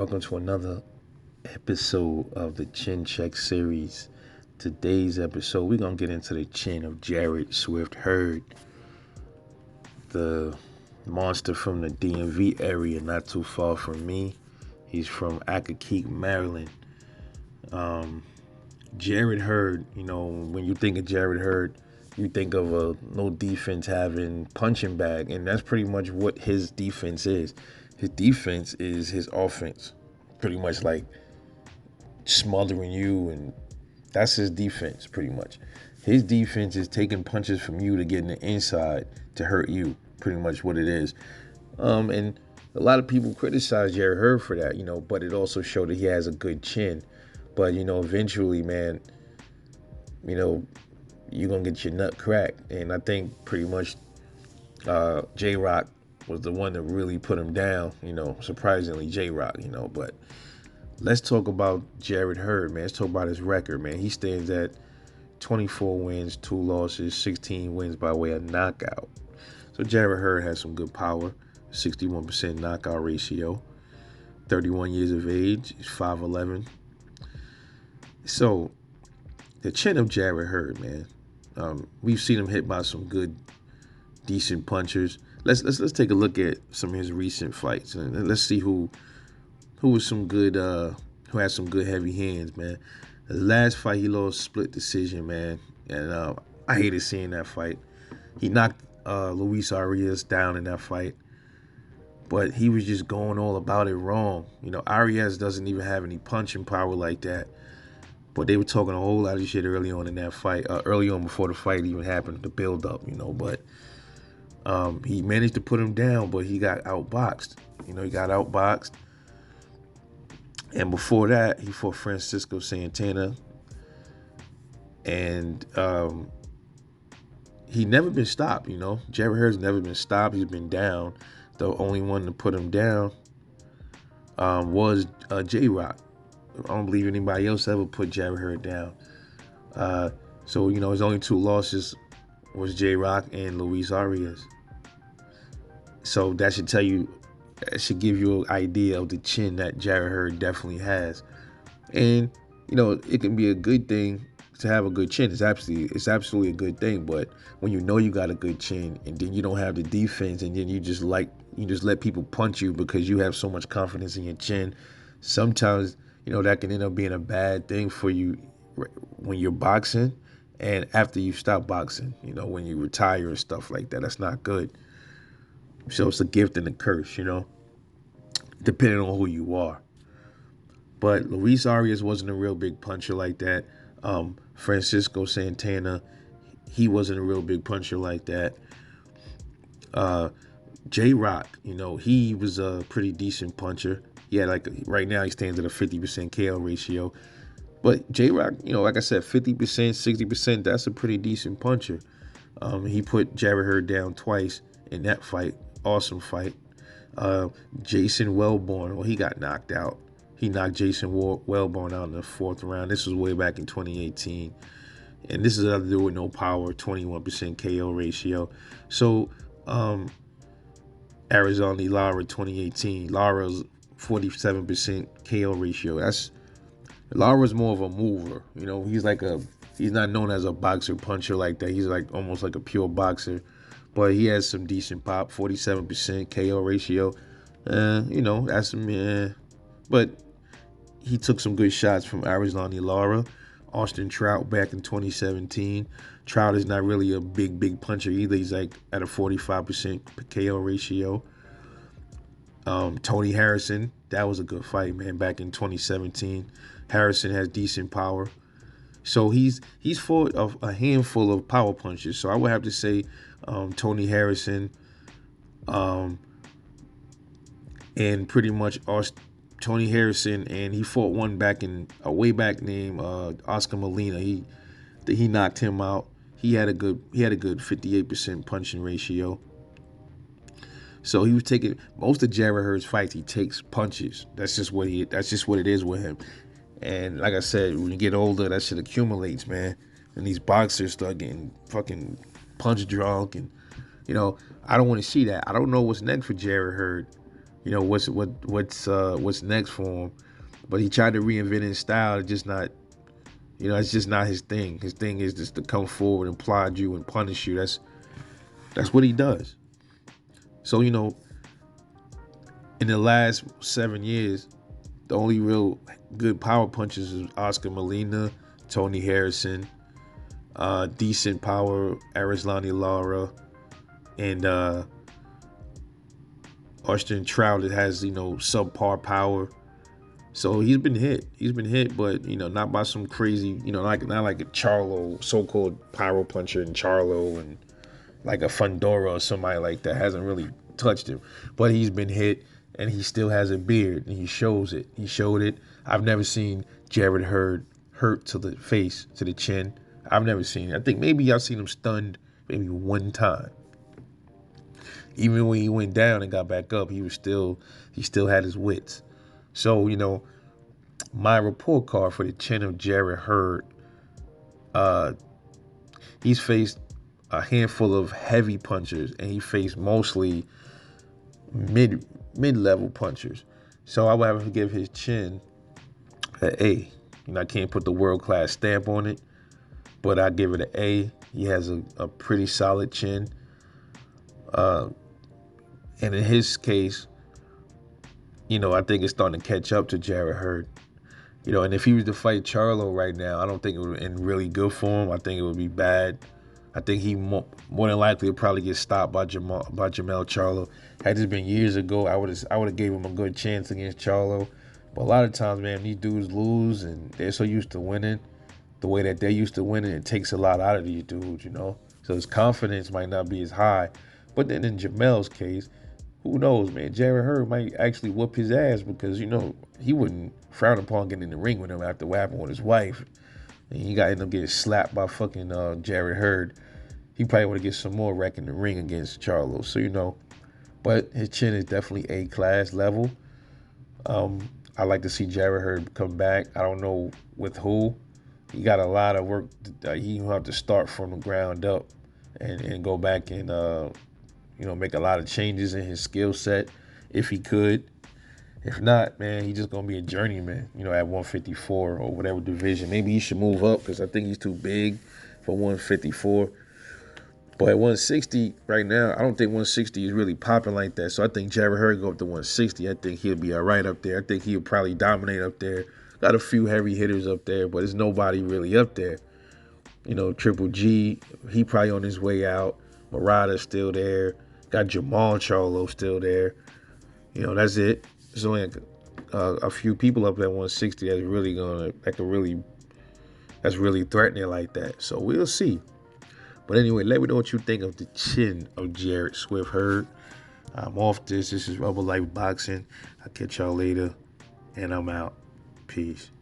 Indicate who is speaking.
Speaker 1: Welcome to another episode of the Chin Check series. Today's episode, we're going to get into the chin of Jarrett Swift Hurd, the monster from the DMV area, not too far from me. He's from Accokeek, Maryland. Jarrett Hurd, when you think of Jarrett Hurd, you think of a no defense having punching bag, and that's pretty much what his defense is. His defense is his offense, pretty much like smothering you, and that's his defense, pretty much. His defense is taking punches from you to get in the inside to hurt you, pretty much what it is. And a lot of people criticize Jarrett Hurd for that, but it also showed that he has a good chin. But, eventually, man, you're going to get your nut cracked. And I think pretty much J-Rock was the one that really put him down, surprisingly, J-Rock, but let's talk about Jarrett Hurd, man. Let's talk about his record, man. He stands at 24 wins, 2 losses, 16 wins by way of knockout. So Jarrett Hurd has some good power, 61% knockout ratio, 31 years of age, he's 5'11". So the chin of Jarrett Hurd, man, we've seen him hit by some good, decent punchers. Let's take a look at some of his recent fights, and let's see who was some good, who has some good heavy hands, man. The last fight he lost split decision, man, and I hated seeing that fight. He knocked Luis Arias down in that fight, but he was just going all about it wrong. Arias doesn't even have any punching power like that. But they were talking a whole lot of shit early on in that fight, early on before the fight even happened, the build-up, But he managed to put him down, but he got outboxed. He got outboxed. And before that, he fought Francisco Santana. And he never been stopped, Jarrett Hurd's never been stopped. He's been down. The only one to put him down was J-Rock. I don't believe anybody else ever put Jarrett Hurd down. So, his only 2 losses was J-Rock and Luis Arias. So that should tell you, that should give you an idea of the chin that Jarrett Hurd definitely has. And, it can be a good thing to have a good chin. It's absolutely a good thing. But when you got a good chin and then you don't have the defense and then you just let people punch you because you have so much confidence in your chin, sometimes that can end up being a bad thing for you when you're boxing and after you stop boxing, when you retire and stuff like that. That's not good. So it's a gift and a curse, depending on who you are. But Luis Arias wasn't a real big puncher like that. Francisco Santana, he wasn't a real big puncher like that. J-Rock, he was a pretty decent puncher. Yeah, right now he stands at a 50% KO ratio. But J-Rock, like I said, 50%, 60%, that's a pretty decent puncher. He put Jarrett Hurd down twice in that fight. Awesome fight. Jason Wellborn, he got knocked out. He knocked Jason Wellborn out in the 4th round. This was way back in 2018. And this is another dude with no power, 21% KO ratio. So, Arizona Lara 2018. Lara's 47% KO ratio. Lara's more of a mover. He's not known as a boxer puncher like that. He's almost like a pure boxer. But he has some decent pop, 47% KO ratio. That's some, but he took some good shots from Arizona Lara. Austin Trout back in 2017. Trout is not really a big puncher either. He's at a 45% KO ratio. Tony Harrison, that was a good fight, man, back in 2017. Harrison has decent power. So he's fought a handful of power punches. So I would have to say Tony Harrison and pretty much Tony Harrison, and he fought one back in way back named Oscar Molina. He knocked him out. He had a good 58% punching ratio. So he was taking most of Jarrett Hurd's fights. He takes punches. That's just what it is with him. And like I said, when you get older, that shit accumulates, man. And these boxers start getting fucking punch drunk, and I don't want to see that. I don't know what's next for Jarrett Hurd. what's next for him. But he tried to reinvent his style. It's just not, it's just not his thing. His thing is just to come forward and prod you and punish you. That's what he does. So in the last 7 years, the only real good power punchers is Oscar Molina, Tony Harrison, decent power Arislani Lara, and Austin Trout that has subpar power. So he's been hit. He's been hit, but not by some crazy, not like a Charlo, so-called power puncher in Charlo, and like a Fundora or somebody like that hasn't really touched him. But he's been hit, and he still has a beard, and he shows it. He showed it. I've never seen Jarrett Hurd hurt to the face, to the chin. I've never seen it. I think maybe I've seen him stunned maybe one time. Even when he went down and got back up, he still had his wits. So, my report card for the chin of Jarrett Hurd, he's faced a handful of heavy punchers, and he faced mostly mid-level punchers. So I would have to give his chin an A. I can't put the world-class stamp on it, but I give it an A. He has a pretty solid chin. And in his case, I think it's starting to catch up to Jarrett Hurd. And if he was to fight Charlo right now, I don't think it would be really good for him. I think it would be bad. I think he more than likely would probably get stopped by Jermell Charlo. Had this been years ago, I would have gave him a good chance against Charlo. But a lot of times, man, these dudes lose and they're so used to winning the way that they're used to winning. It takes a lot out of these dudes, So his confidence might not be as high. But then in Jermell's case, who knows, man? Jarrett Hurd might actually whoop his ass because, he wouldn't frown upon getting in the ring with him after what happened with his wife. And he got to end up getting slapped by fucking Jarrett Hurd. He probably would get some more wreck in the ring against Charlo. So, but his chin is definitely A-class level. I like to see Jarrett Hurd come back. I don't know with who. He got a lot of work. He will have to start from the ground up and go back and, make a lot of changes in his skill set if he could. If not, man, he's just going to be a journeyman, at 154 or whatever division. Maybe he should move up because I think he's too big for 154. But at 160 right now, I don't think 160 is really popping like that. So I think Jarrett Hurd go up to 160. I think he'll be all right up there. I think he'll probably dominate up there. Got a few heavy hitters up there, but there's nobody really up there. Triple G, he probably on his way out. Murata's still there. Got Jamal Charlo still there. That's it. There's only a few people up at 160 that's really threatening like that. So we'll see. But anyway, let me know what you think of the chin of Jarrett Swift Hurd. I'm off this. This is Rubber Life Boxing. I'll catch y'all later. And I'm out. Peace.